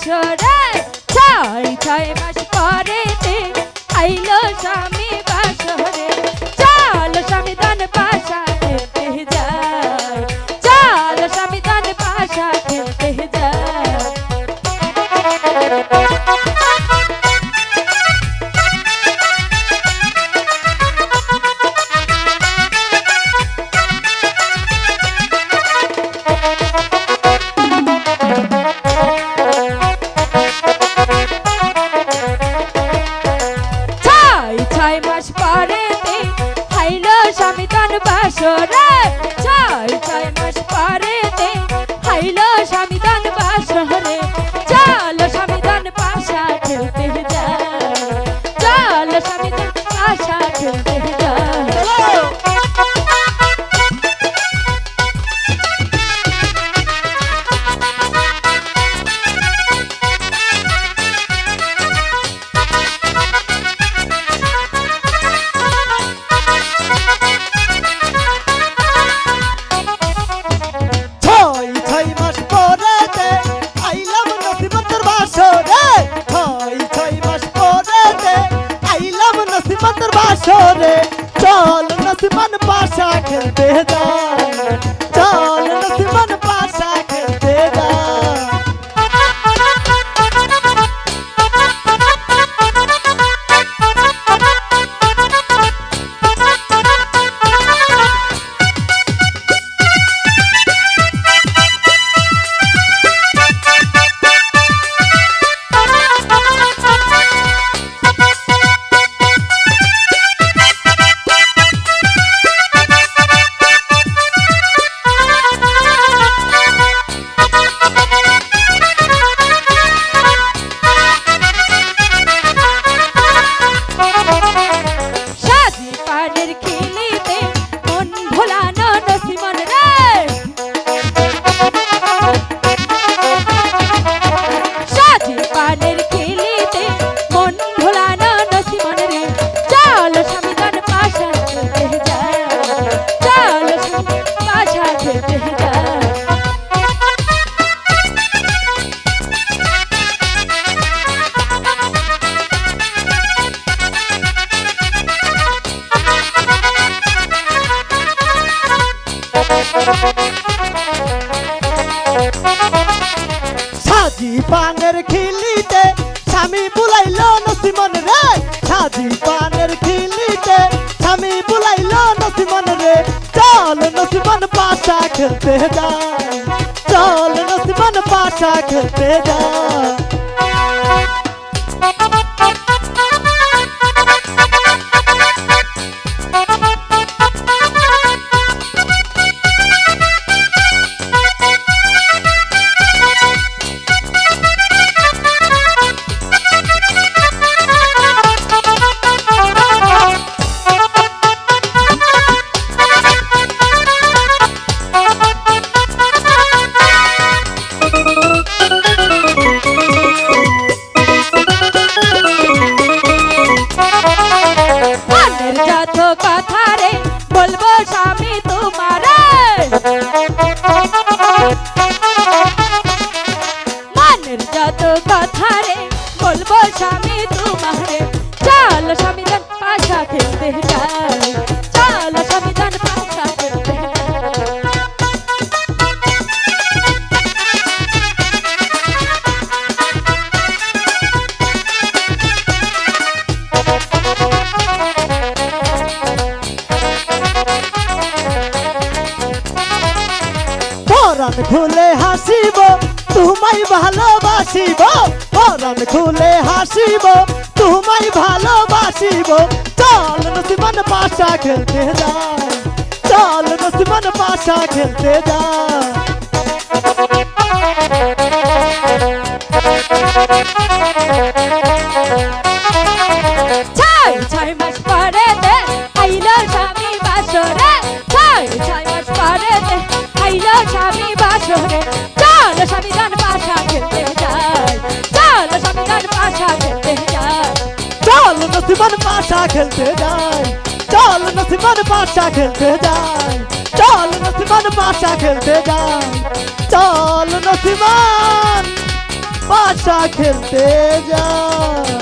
বাসরে 6 পরেতে আইলো স্বামী বাসরে চল স্বামী দান পাশা খেলতে যায় চল স্বামী দান পাশা খেলতে যায় স্বামী দান বাসরে 6 মাস পরেতে আইলো স্বামী দান বাসরে চল স্বামী দান পাশা খেলতে যায় চল স্বামী দান পাশা খেলতে যায় বাসরে চল নসিমান পাশা খেলতে যায় চল নসিমান পাশা খেলতে যায় সাজি পানের খিলিতে স্বামী বুলাইলো নসিমন রে সাজি পানের খিলিতে স্বামী বুলাইলো নসিমন রে চল নসিমন পাশা খেলতে যায় চল নসিমন পাশা খেলতে যায় কথা রে বলবো স্বামী তোমারে মনের যত কথা রে বলবো স্বামী তোমারে চল স্বামী দান পাশা খেলতে যায় চল স্বামী দান পাশা খেলতে পরাণ খুলে হাসিব তোমায় ভালোবাসিব পরাণ খুলে হাসিব তোমায় ভালোবাসিব চল নসিমান পাশা খেলতে যায় চল নসিমান পাশা খেলতে যায় 6 মাস পরেতে আইলো স্বামী বাসরে 6 মাস পরেতে আইলো স্বামী বাসরে চল স্বামী দান পাশা খেলতে যায় চল স্বামী দান পাশা খেলতে যায় চল নসিমান পাশা খেলতে যায় চল নসিমান পাশা খেলতে যায় চল নসিমান পাশা খেলতে যায় চল নসিমান পাশা খেলতে যাই।